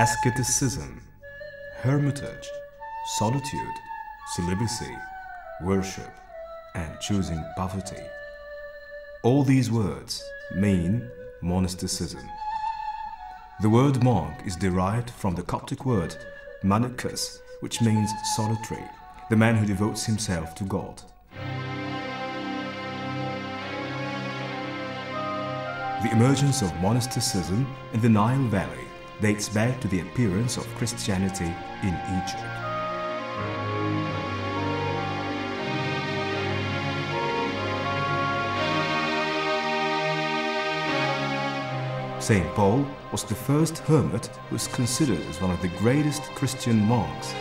asceticism, hermitage, solitude, celibacy, worship, and choosing poverty. All these words mean monasticism. The word monk is derived from the Coptic word manicus, which means solitary, the man who devotes himself to God. The emergence of monasticism in the Nile Valley dates back to the appearance of Christianity in Egypt. Saint Paul was the first hermit who is considered as one of the greatest Christian monks.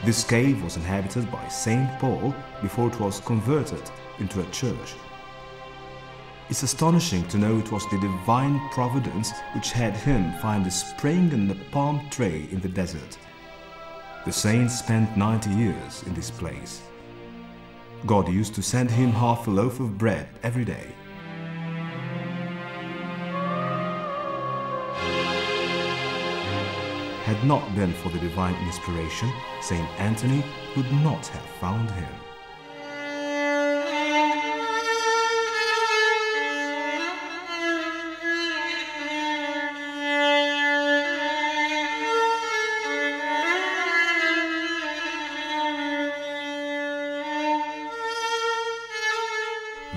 This cave was inhabited by Saint Paul before it was converted into a church. It's astonishing to know it was the divine providence which had him find a spring and a palm tree in the desert. The saint spent 90 years in this place. God used to send him half a loaf of bread every day. Had not been for the divine inspiration, Saint Anthony would not have found him.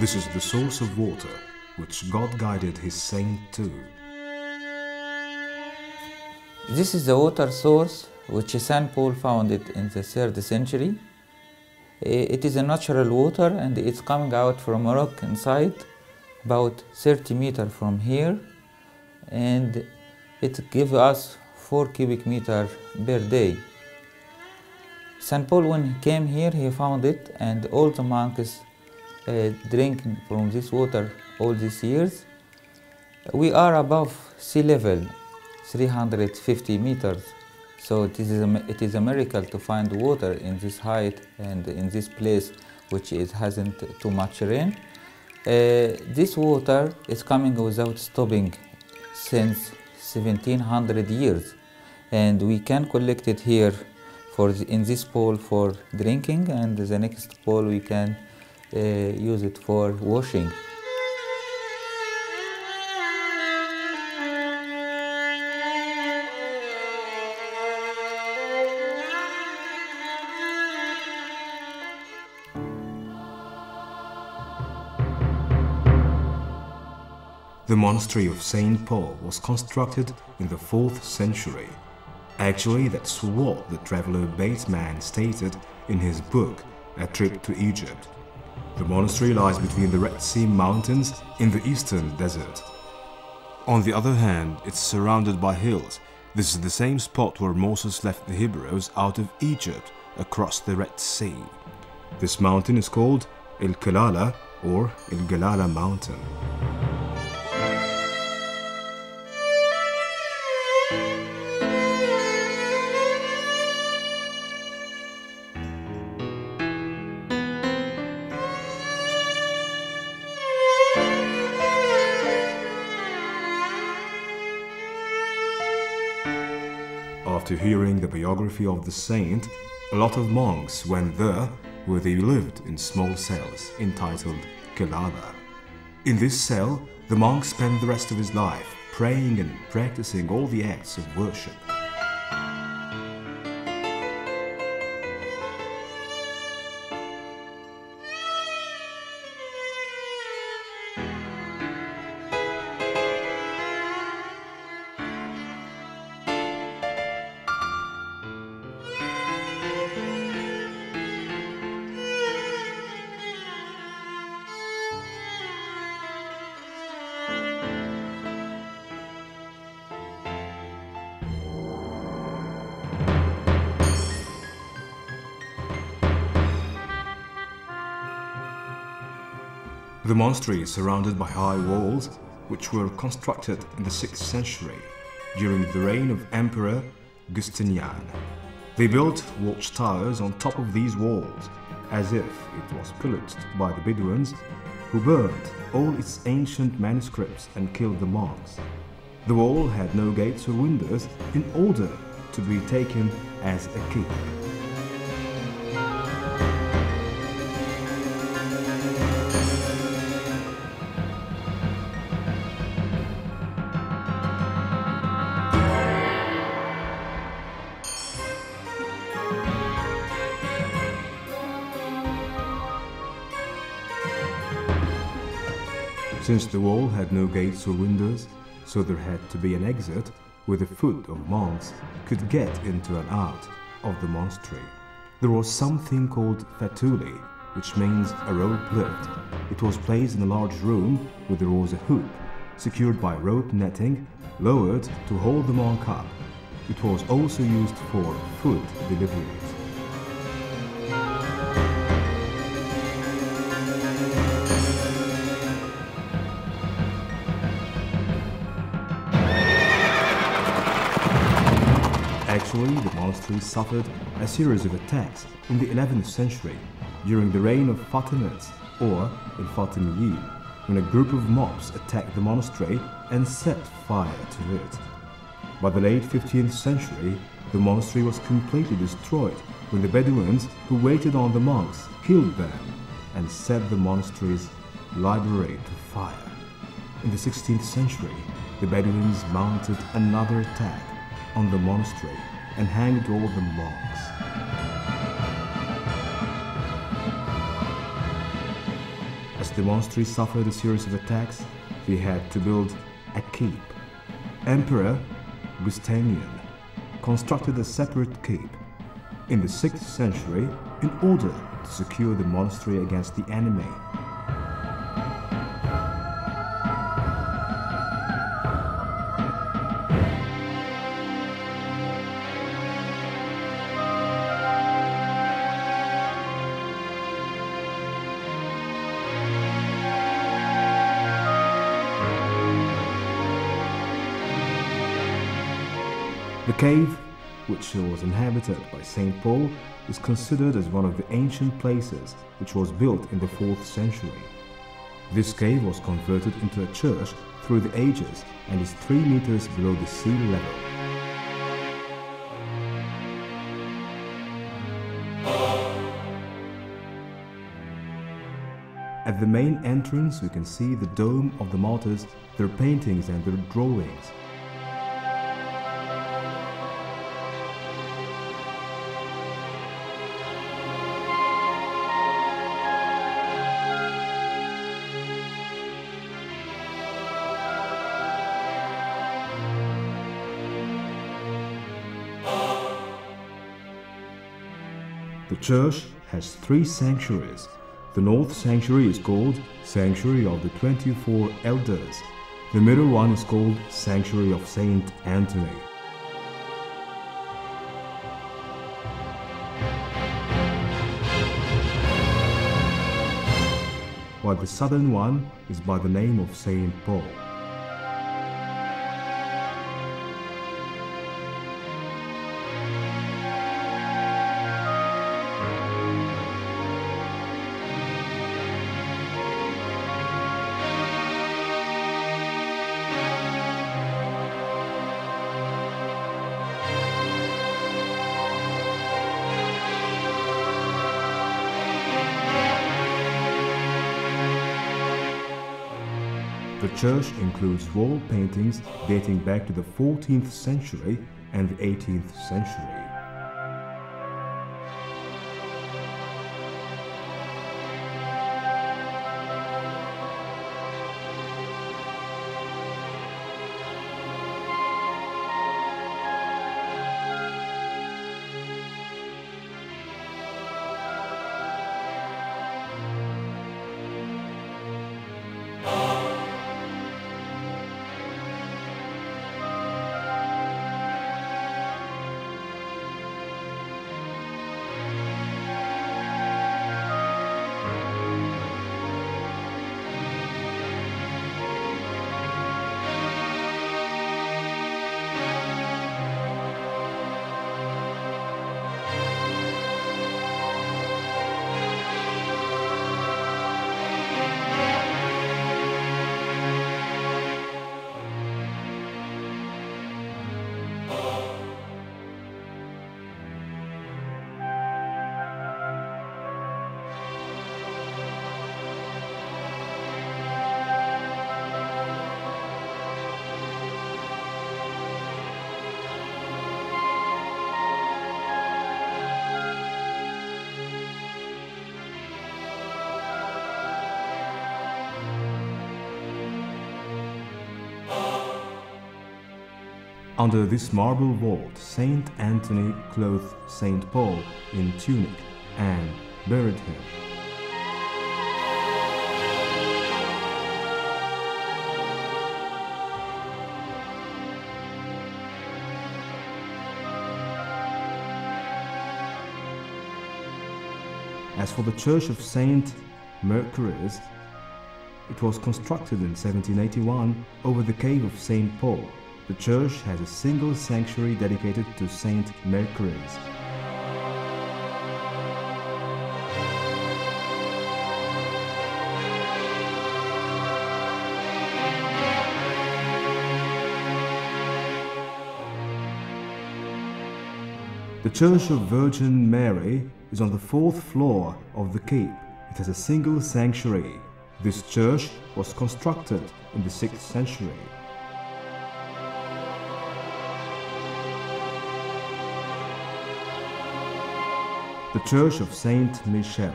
This is the source of water which God guided his saint to. This is the water source which Saint Paul found it in the 3rd century. It is a natural water and it's coming out from a rock inside, about 30 meters from here, and it gives us 4 cubic meters per day. Saint Paul, when he came here, he found it, and all the monks drinking from this water all these years. We are above sea level, 350 meters, so it is a miracle to find water in this height and in this place which hasn't too much rain. This water is coming without stopping since 1700 years, and we can collect it here in this pool for drinking, and the next pool we can use it for washing. The Monastery of Saint Paul was constructed in the 4th century. Actually, that's what the traveler Bateman stated in his book, A Trip to Egypt. The monastery lies between the Red Sea Mountains in the eastern desert. On the other hand, it's surrounded by hills. This is the same spot where Moses left the Hebrews out of Egypt across the Red Sea. This mountain is called El Kelala or El Galala Mountain. After hearing the biography of the saint, a lot of monks went there where they lived in small cells entitled Kelala. In this cell, the monk spent the rest of his life praying and practicing all the acts of worship. The monastery is surrounded by high walls, which were constructed in the 6th century. during the reign of Emperor Justinian. They built watchtowers on top of these walls, as if it was pillaged by the Bedouins, who burned all its ancient manuscripts and killed the monks. The wall had no gates or windows in order to be taken as a keep. Since the wall had no gates or windows, so there had to be an exit where the foot of monks could get into and out of the monastery. There was something called fatuli, which means a rope lift. It was placed in a large room where there was a hoop, secured by rope netting, lowered to hold the monk up. It was also used for food deliveries. Actually, the monastery suffered a series of attacks in the 11th century during the reign of Fatimids, or al-Fatimiyin, when a group of mobs attacked the monastery and set fire to it. By the late 15th century, the monastery was completely destroyed when the Bedouins who waited on the monks killed them and set the monastery's library to fire. In the 16th century, the Bedouins mounted another attack on the monastery and hanged all the monks. As the monastery suffered a series of attacks, they had to build a keep. Emperor Justinian constructed a separate keep in the 6th century in order to secure the monastery against the enemy. The cave, which was inhabited by Saint Paul, is considered as one of the ancient places which was built in the 4th century. This cave was converted into a church through the ages and is 3 meters below the sea level. At the main entrance we can see the dome of the martyrs, their paintings and their drawings. The church has 3 sanctuaries. The north sanctuary is called Sanctuary of the 24 Elders. The middle one is called Sanctuary of Saint Anthony. While the southern one is by the name of Saint Paul. The church includes wall paintings dating back to the 14th century and the 18th century. Under this marble vault, Saint Anthony clothed Saint Paul in tunic and buried him. As for the Church of St. Mercury's, it was constructed in 1781 over the cave of St. Paul. The church has a single sanctuary dedicated to St. Mercury's. The Church of Virgin Mary is on the 4th floor of the keep. It has a single sanctuary. This church was constructed in the 6th century. The Church of Saint Michel.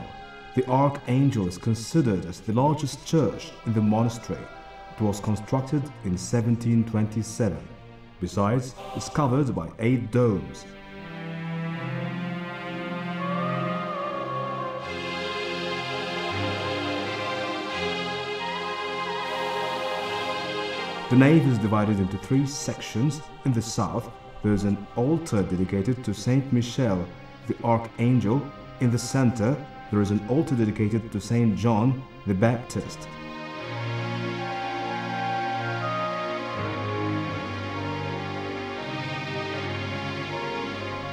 The Archangel is considered as the largest church in the monastery. It was constructed in 1727. Besides, it's covered by 8 domes. The nave is divided into 3 sections. In the south, there is an altar dedicated to Saint Michel, the Archangel. In the center, there is an altar dedicated to Saint John the Baptist.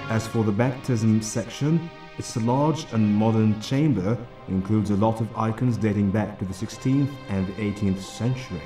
As for the baptism section, it's a large and modern chamber, includes a lot of icons dating back to the 16th and the 18th century.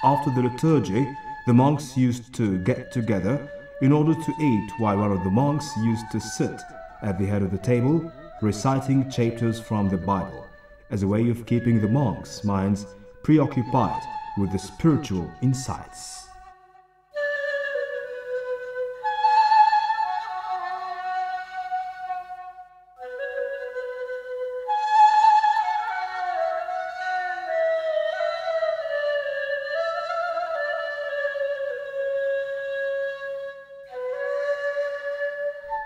After the liturgy, the monks used to get together in order to eat, while one of the monks used to sit at the head of the table, reciting chapters from the Bible, as a way of keeping the monks' minds preoccupied with the spiritual insights.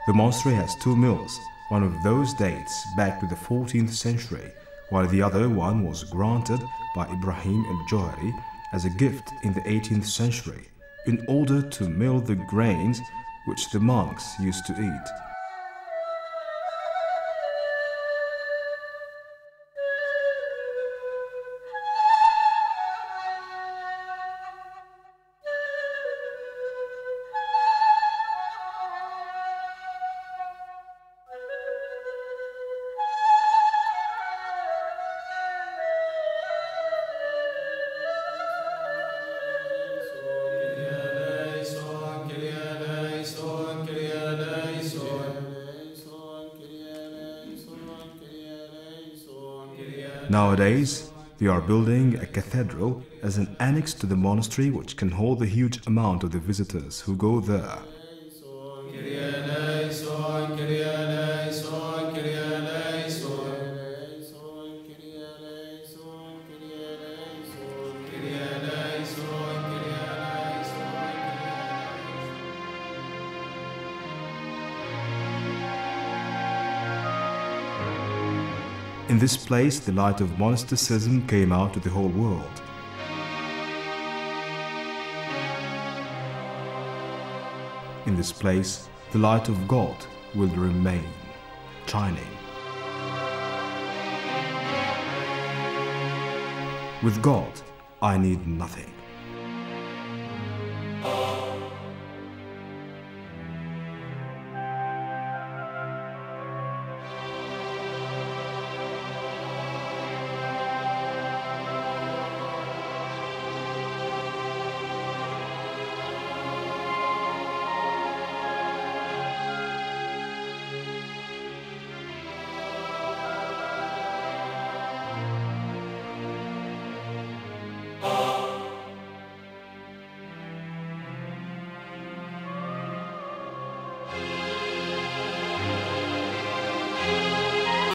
The monastery has 2 mills. One of those dates back to the 14th century, while the other one was granted by Ibrahim el-Johari as a gift in the 18th century in order to mill the grains which the monks used to eat. Nowadays, they are building a cathedral as an annex to the monastery which can hold the huge amount of the visitors who go there. In this place, the light of monasticism came out to the whole world. In this place, the light of God will remain shining. With God, I need nothing.